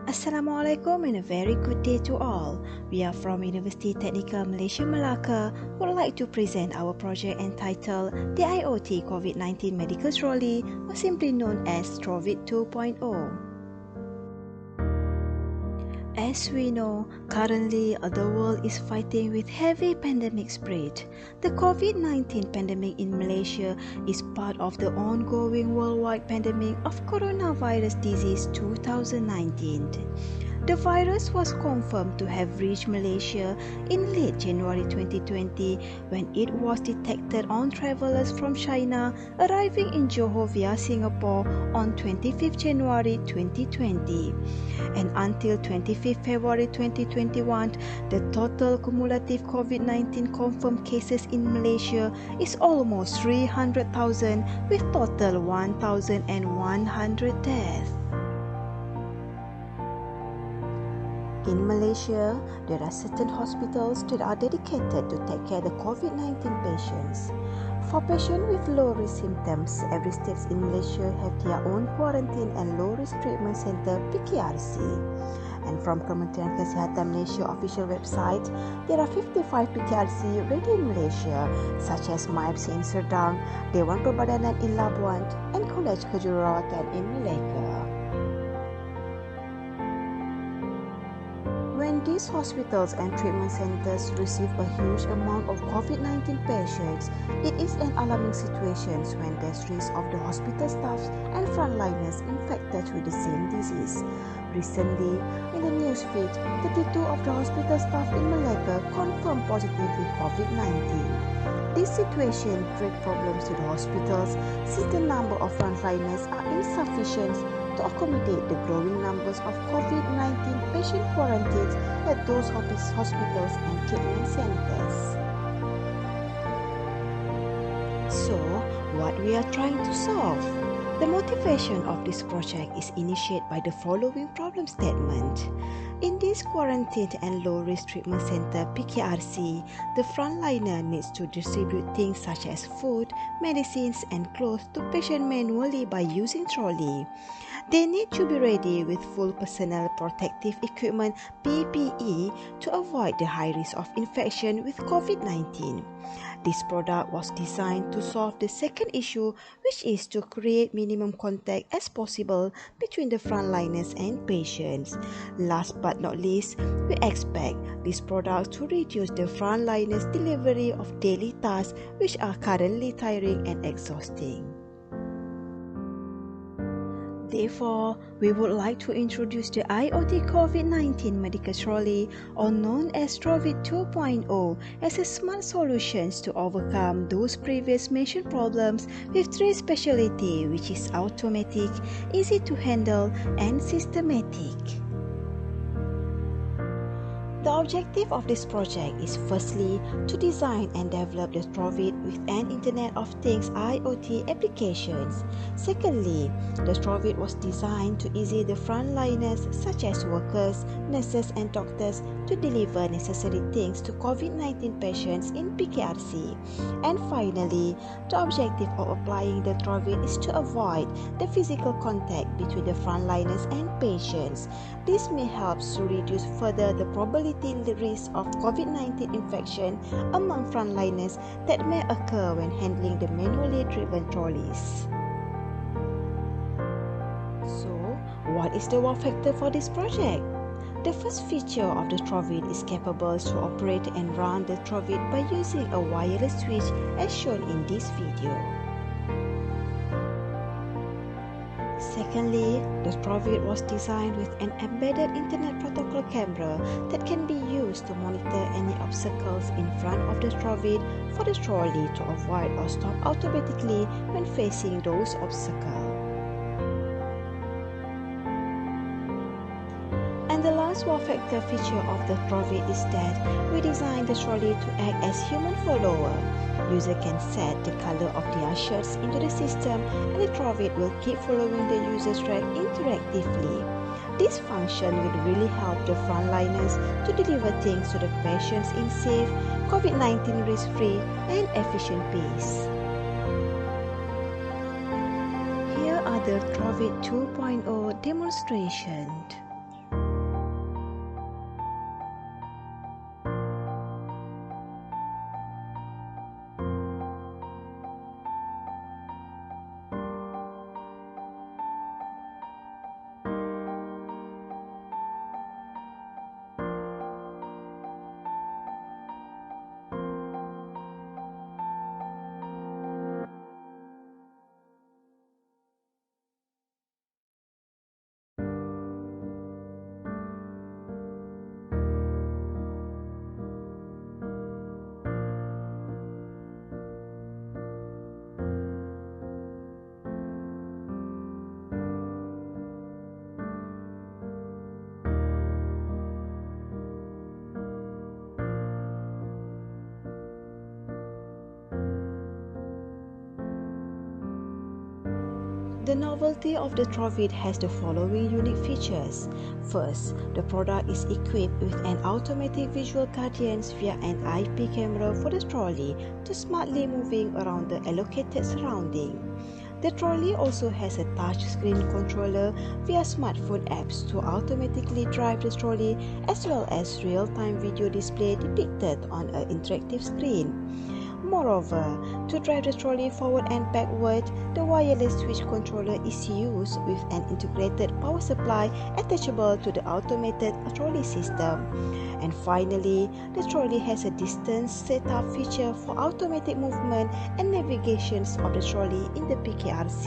Assalamualaikum and a very good day to all. We are from Universiti Teknikal Malaysia Melaka would like to present our project entitled the IoT COVID-19 Medical Trolley, or simply known as TroVid 2.0. As we know, currently the world is fighting with heavy pandemic spread. The COVID-19 pandemic in Malaysia is part of the ongoing worldwide pandemic of coronavirus disease 2019. The virus was confirmed to have reached Malaysia in late January 2020 when it was detected on travellers from China arriving in Johor via Singapore on 25th January 2020. And until 25th February 2021, the total cumulative COVID-19 confirmed cases in Malaysia is almost 300,000 with total 1,100 deaths. In Malaysia, there are certain hospitals that are dedicated to take care of the COVID-19 patients. For patients with low-risk symptoms, every state in Malaysia have their own quarantine and low-risk treatment center (PKRC). And from Kementerian Kesihatan Malaysia official website, there are 55 PKRC ready in Malaysia, such as MIPS in Serdang, Dewan Perbadanan in Labuan, and Kolej Kejururawatan in Melaka. When these hospitals and treatment centers receive a huge amount of COVID-19 patients, it is an alarming situation when there's risk of the hospital staff and frontliners infected with the same disease. Recently, in the newsfeed, 32 of the hospital staff in Melaka confirmed positive with COVID-19. This situation creates problems to the hospitals since the number of frontliners are insufficient to accommodate the growing numbers of COVID-19 patient quarantines at those hospitals and treatment centers. So, what we are trying to solve? The motivation of this project is initiated by the following problem statement. In this quarantine and low-risk treatment center (PKRC), the frontliner needs to distribute things such as food, medicines, and clothes to patients manually by using trolley. They need to be ready with full personal protective equipment (PPE) to avoid the high risk of infection with COVID-19. This product was designed to solve the second issue, which is to create minimum contact as possible between the frontliners and patients. Last but not least, we expect this product to reduce the frontliners' delivery of daily tasks which are currently tiring and exhausting. Therefore, we would like to introduce the IoT COVID-19 medical trolley, or known as TroVid 2.0, as a smart solution to overcome those previous mentioned problems with three specialties, which is automatic, easy to handle, and systematic. The objective of this project is firstly to design and develop the TroVid with an Internet of Things IoT applications. Secondly, the TroVid was designed to ease the frontliners such as workers, nurses and doctors to deliver necessary things to COVID-19 patients in PKRC. And finally, the objective of applying the TroVid is to avoid the physical contact between the frontliners and patients. This may help to reduce further the probability risk of COVID-19 infection among frontliners that may occur when handling the manually driven trolleys. So, what is the wow factor for this project? The first feature of the TroVid is capable to operate and run the TroVid by using a wireless switch as shown in this video. Secondly, the TroVid was designed with an embedded Internet Protocol camera that can be used to monitor any obstacles in front of the TroVid for the trolley to avoid or stop automatically when facing those obstacles. And the last wow factor feature of the TroVid is that we designed the trolley to act as human follower. User can set the color of their shirts into the system and the TroVid will keep following the user's track interactively. This function will really help the frontliners to deliver things to the patients in safe, COVID-19 risk-free and efficient pace. Here are the TroVid 2.0 demonstrations. The novelty of the TroVid has the following unique features. First, the product is equipped with an automatic visual guidance via an IP camera for the trolley to smartly moving around the allocated surrounding. The trolley also has a touchscreen controller via smartphone apps to automatically drive the trolley, as well as real-time video display depicted on an interactive screen. Moreover, to drive the trolley forward and backward, the wireless switch controller is used with an integrated power supply attachable to the automated trolley system. And finally, the trolley has a distance setup feature for automatic movement and navigations of the trolley in the PKRC.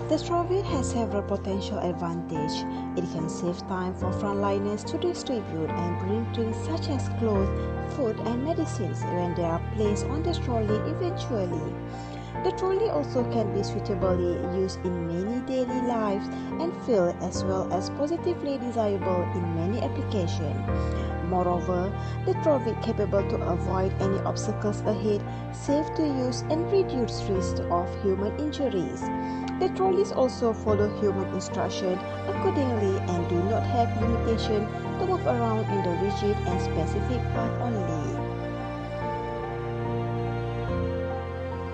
The TroVid has several potential advantages. It can save time for frontliners to distribute and bring things such as clothes, food and medicines when they are placed on the trolley eventually. The trolley also can be suitably used in many daily lives and feel as well as positively desirable in many applications. Moreover, the TroVid capable to avoid any obstacles ahead, safe to use and reduce risk of human injuries. The trolleys also follow human instruction accordingly and do not have limitation to move around in the rigid and specific path only.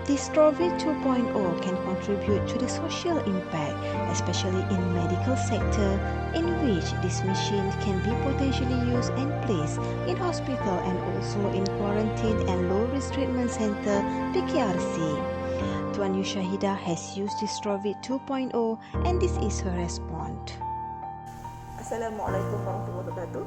This TroVid 2.0 can contribute to the social impact, especially in medical sector, in which this machine can be potentially used and placed in hospital and also in quarantine and low-risk treatment center (PKRC). Tuan Yushahidah has used this TroVid 2.0 and this is her response. Assalamualaikum warahmatullahi wabarakatuh.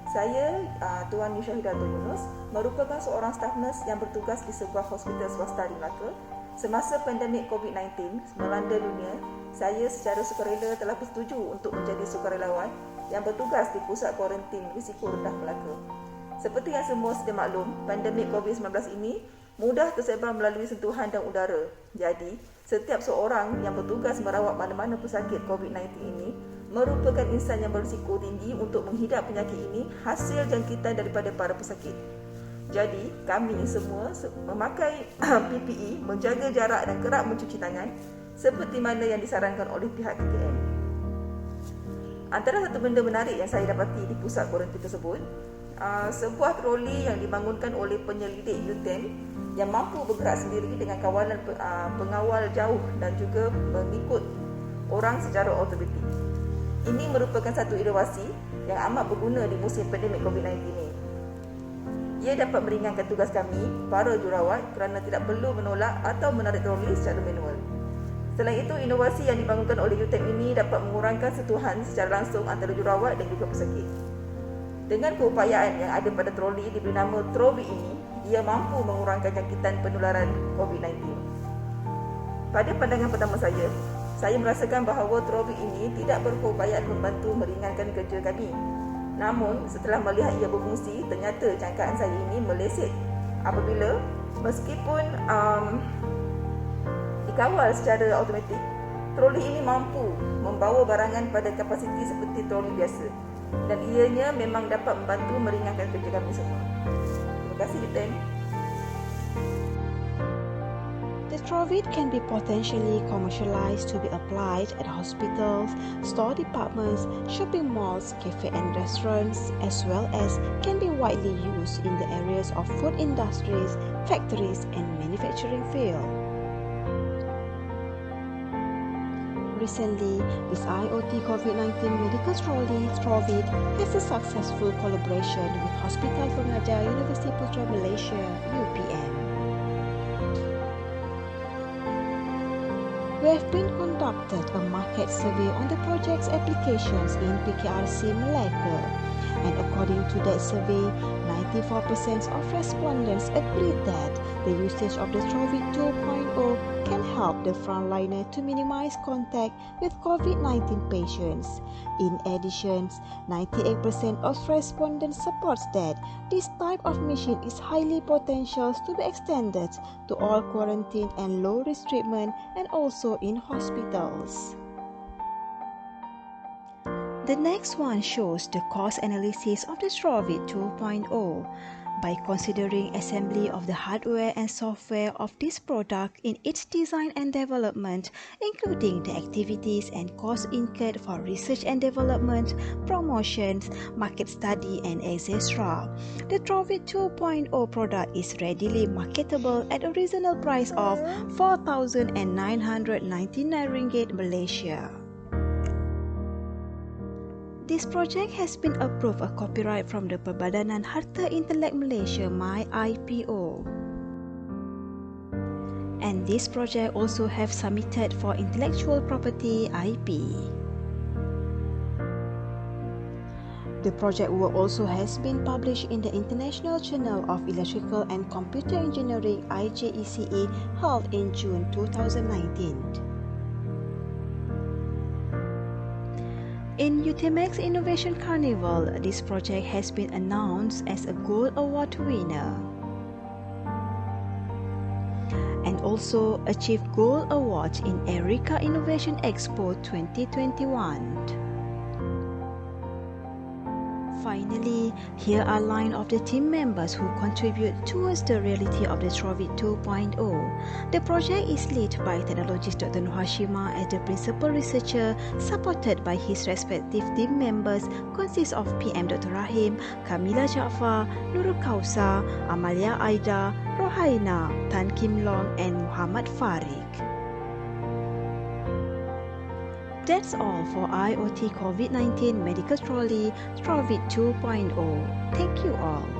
Saya Tuan Yushahidah Yunus merupakan seorang staf nurse yang bertugas di sebuah hospital swasta di Melaka. Semasa pandemik COVID-19 melanda dunia, saya secara sukarela telah bersetuju untuk menjadi sukarelawan yang bertugas di pusat kuarantin risiko rendah Melaka. Seperti yang semua sedia maklum, pandemik COVID-19 ini mudah tersebar melalui sentuhan dan udara. Jadi, setiap seorang yang bertugas merawat mana-mana pesakit COVID-19 ini merupakan insan yang berisiko tinggi untuk menghidap penyakit ini hasil jangkitan daripada para pesakit. Jadi, kami semua memakai PPE, menjaga jarak dan kerap mencuci tangan seperti mana yang disarankan oleh pihak UTeM. Antara satu benda menarik yang saya dapati di pusat kuarantin tersebut, sebuah troli yang dibangunkan oleh penyelidik UTeM yang mampu bergerak sendiri dengan kawalan pengawal jauh dan juga mengikut orang secara otomatik. Ini merupakan satu inovasi yang amat berguna di musim pandemik COVID-19 ini. Ia dapat meringankan tugas kami, para jurawat, kerana tidak perlu menolak atau menarik troli secara manual. Selain itu, inovasi yang dibangunkan oleh UTeM ini dapat mengurangkan sentuhan secara langsung antara jurawat dan juga pesakit. Dengan keupayaan yang ada pada troli diberi nama TroVid ini, ia mampu mengurangkan jangkitan penularan COVID-19. Pada pandangan pertama saya merasakan bahawa TroVid ini tidak berkeupayaan membantu meringankan kerja kami. Namun, setelah melihat ia berfungsi, ternyata jangkaan saya ini meleset apabila meskipun dikawal secara automatik, troli ini mampu membawa barangan pada kapasiti seperti troli biasa dan ianya memang dapat membantu meringankan kerja kami semua. Terima kasih UTeM. The TroVid can be potentially commercialized to be applied at hospitals, store departments, shopping malls, cafe and restaurants, as well as can be widely used in the areas of food industries, factories and manufacturing field. Recently, this IoT COVID-19 medical trolley, TroVid, has a successful collaboration with Hospital Pengajar Universiti Teknikal Malaysia, UTeM. We have been conducted a market survey on the project's applications in PKRC Melaka, and according to that survey, 94% of respondents agreed that the usage of the TroVid 2.0 can help the frontliner to minimize contact with COVID-19 patients. In addition, 98% of respondents supports that this type of machine is highly potential to be extended to all quarantine and low-risk treatment and also in hospitals. The next one shows the cost analysis of the TroVid 2.0. by considering assembly of the hardware and software of this product in its design and development, including the activities and costs incurred for research and development, promotions, market study, and etc. The TroVid 2.0 product is readily marketable at a reasonable price of 4,999 ringgit Malaysia. This project has been approved a copyright from the Perbadanan Harta Intelek Malaysia (MyIPO). And this project also have submitted for intellectual property IP. The project work also has been published in the International Journal of Electrical and Computer Engineering (IJECE) held in June 2019. In UTeM's Innovation Carnival, this project has been announced as a Gold Award winner and also achieved Gold Awards in Erica Innovation Expo 2021. Finally, here are line of the team members who contribute towards the reality of the TroVid 2.0. The project is led by technologist Dr. Norhashimah as the principal researcher, supported by his respective team members, consists of PM Dr. Rahim, Kamilah Jaffar, Nurul Kausar, Amalia Aida, Rohaina, Tan Kim Long, and Muhammad Farik. That's all for IoT COVID-19 Medical Trolley TroVid 2.0. Thank you all.